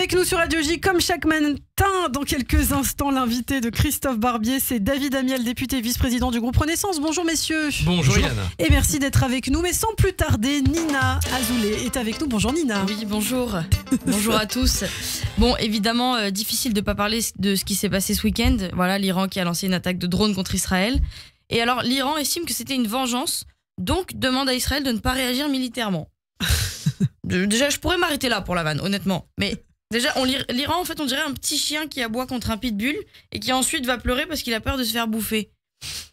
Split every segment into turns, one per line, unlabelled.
avec nous sur Radio J, comme chaque matin, dans quelques instants, l'invité de Christophe Barbier, c'est David Amiel, député vice-président du groupe Renaissance. Bonjour messieurs.
Bonjour Ilana.
Et merci d'être avec nous, mais sans plus tarder, Nina Azoulay est avec nous. Bonjour Nina.
Oui, bonjour. Bonjour à tous. Bon, évidemment, difficile de ne pas parler de ce qui s'est passé ce week-end. Voilà, l'Iran qui a lancé une attaque de drone contre Israël. Et alors, l'Iran estime que c'était une vengeance, donc demande à Israël de ne pas réagir militairement. Déjà, je pourrais m'arrêter là pour la vanne, honnêtement. Mais déjà, l'Iran, en fait, on dirait un petit chien qui aboie contre un pitbull et qui ensuite va pleurer parce qu'il a peur de se faire bouffer.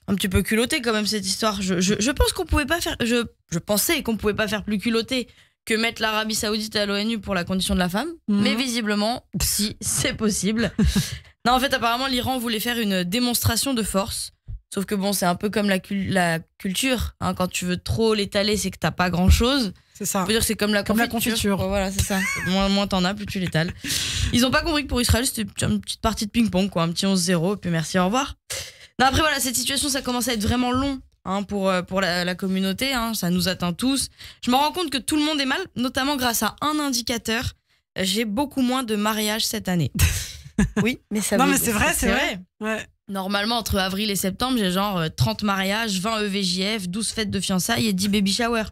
Un petit peu culotté quand même cette histoire. Je pense qu'on pouvait pas faire. Je pensais qu'on pouvait pas faire plus culotté que mettre l'Arabie Saoudite à l'ONU pour la condition de la femme. Mais visiblement, si, c'est possible. Non, en fait, apparemment, l'Iran voulait faire une démonstration de force. Sauf que bon, c'est un peu comme la culture. Hein, quand tu veux trop l'étaler, c'est que t'as pas grand-chose.
C'est ça.
On peut dire que c'est comme la confiture. Ouais, voilà, c'est ça. Moins t'en as, plus tu l'étales. Ils ont pas compris que pour Israël, c'était une petite partie de ping-pong, quoi. Un petit 11-0, et puis merci, au revoir. Non, après, voilà, cette situation, ça commence à être vraiment long pour la communauté. Hein, ça nous atteint tous. Je me rends compte que tout le monde est mal, notamment grâce à un indicateur. J'ai beaucoup moins de mariages cette année. Oui, mais ça
non, mais c'est vrai, c'est vrai. Ouais.
Normalement, entre avril et septembre, j'ai genre 30 mariages, 20 EVJF, 12 fêtes de fiançailles et 10 baby showers.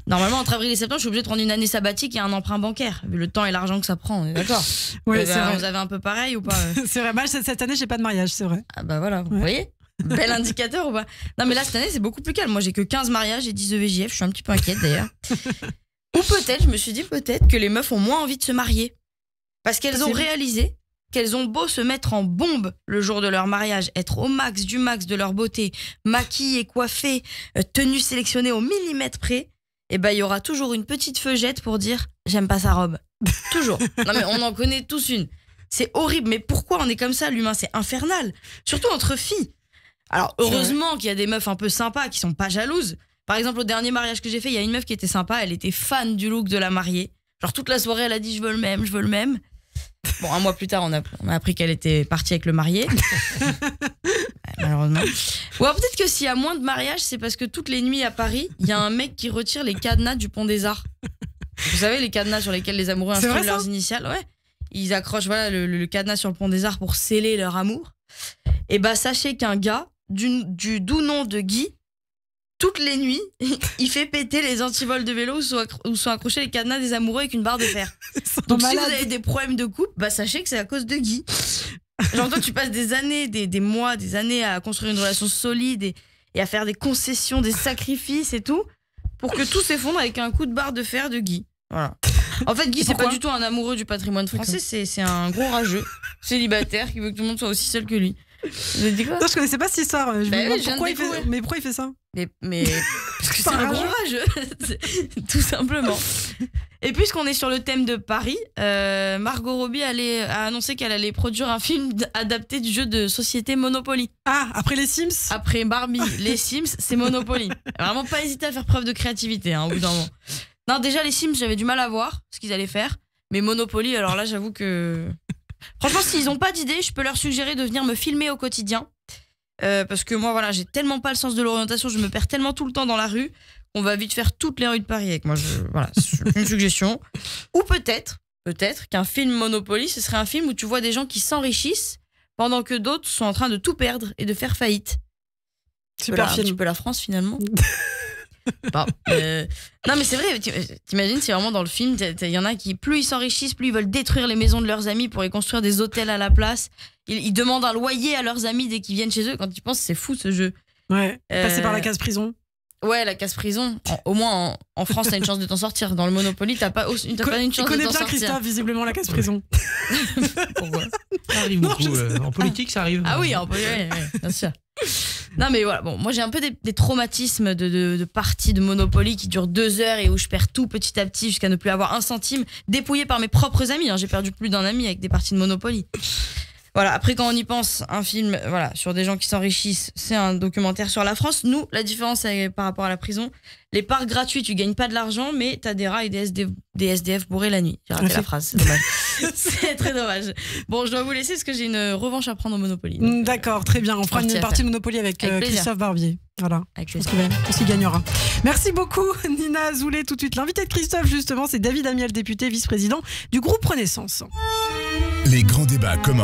Normalement, entre avril et septembre, je suis obligée de prendre une année sabbatique et un emprunt bancaire, vu le temps et l'argent que ça prend, on est d'accord.
Oui, c'est vrai.
Vous avez un peu pareil ou pas?
C'est vrai, moi, cette année, j'ai pas de mariage, c'est vrai.
Ah bah voilà, vous voyez? Bel indicateur ou pas? Non, mais là, cette année, c'est beaucoup plus calme. Moi, j'ai que 15 mariages et 10 EVJF, je suis un petit peu inquiète d'ailleurs. Ou peut-être, je me suis dit peut-être que les meufs ont moins envie de se marier. Parce qu'elles ont réalisé qu'elles ont beau se mettre en bombe le jour de leur mariage, être au max du max de leur beauté, maquillées, coiffées, tenues sélectionnées au millimètre près, et ben il y aura toujours une petite feugette pour dire « j'aime pas sa robe ». Toujours. Non mais on en connaît tous une. C'est horrible, mais pourquoi on est comme ça, l'humain? C'est infernal. Surtout entre filles. Alors heureusement qu'il y a des meufs un peu sympas qui sont pas jalouses. Par exemple, au dernier mariage que j'ai fait, il y a une meuf qui était sympa, elle était fan du look de la mariée. Genre toute la soirée, elle a dit « je veux le même, je veux le même ». Bon, un mois plus tard, on a appris qu'elle était partie avec le marié. Malheureusement. Ou alors peut-être que s'il y a moins de mariages, c'est parce que toutes les nuits à Paris, il y a un mec qui retire les cadenas du pont des Arts. Vous savez, les cadenas sur lesquels les amoureux inscrivent leurs initiales. Ouais. Ils accrochent le cadenas sur le pont des Arts pour sceller leur amour. Et bah sachez qu'un gars du doux nom de Guy, toutes les nuits, il fait péter les antivols de vélo où sont accrochés les cadenas des amoureux avec une barre de fer. Donc si vous avez des problèmes de couple, bah sachez que c'est à cause de Guy. Genre toi tu passes des années, des mois, des années à construire une relation solide et à faire des concessions, des sacrifices et tout, pour que tout s'effondre avec un coup de barre de fer de Guy. Voilà. En fait, Guy, c'est pas du tout un amoureux du patrimoine français, c'est un gros rageux, célibataire, qui veut que tout le monde soit aussi seul que lui. Vous avez dit quoi?
Non, je connaissais pas cette histoire. Je me demande pourquoi il fait ça.
Mais parce que c'est un gros rageux, tout simplement. Et puisqu'on est sur le thème de Paris, Margot Robbie a annoncé qu'elle allait produire un film adapté du jeu de société Monopoly.
Ah, après les Sims?
Après Barbie, les Sims, c'est Monopoly. Vraiment pas hésiter à faire preuve de créativité, hein, au bout d'un moment. Non, déjà les Sims, j'avais du mal à voir ce qu'ils allaient faire. Mais Monopoly, alors là, j'avoue que... Franchement, s'ils n'ont pas d'idée, je peux leur suggérer de venir me filmer au quotidien. Parce que moi, voilà, j'ai tellement pas le sens de l'orientation, je me perds tellement tout le temps dans la rue, qu'on va vite faire toutes les rues de Paris avec moi. Voilà, c'est une suggestion. Ou peut-être qu'un film Monopoly, ce serait un film où tu vois des gens qui s'enrichissent pendant que d'autres sont en train de tout perdre et de faire faillite.
Super film.
Un petit peu la France, finalement. Bon, non mais c'est vrai, t'imagines si vraiment dans le film il y en a qui plus ils s'enrichissent, plus ils veulent détruire les maisons de leurs amis pour y construire des hôtels à la place. Ils demandent un loyer à leurs amis dès qu'ils viennent chez eux. Quand ils pensent, c'est fou ce jeu.
Ouais, passer par la case prison.
Ouais, la case prison. Au moins en France t'as une chance de t'en sortir. Dans le Monopoly t'as pas une chance de t'en sortir.
Tu connais bien Christophe, visiblement la case prison.
Pourquoi?
Ça arrive beaucoup. En politique, ça arrive.
Ah oui, en politique, ouais, bien sûr. Non mais voilà, bon, moi j'ai un peu des traumatismes de parties de Monopoly qui durent 2 heures et où je perds tout petit à petit jusqu'à ne plus avoir un centime, dépouillé par mes propres amis, hein. J'ai perdu plus d'un ami avec des parties de Monopoly. Voilà, après quand on y pense, un film sur des gens qui s'enrichissent, c'est un documentaire sur la France. Nous, la différence par rapport à la prison, les parcs gratuits, tu gagnes pas de l'argent, mais t'as des rats et des SDF bourrés la nuit. J'ai raté la phrase, c'est dommage. C'est très dommage. Bon, je dois vous laisser parce que j'ai une revanche à prendre au Monopoly.
D'accord, très bien. On fera une partie de Monopoly avec Christophe Barbier. Voilà, je pense qu'il gagnera. Merci beaucoup Nina Azoulay. Tout de suite, l'invité de Christophe, justement, c'est David Amiel, député, vice-président du groupe Renaissance.
Les grands débats communs.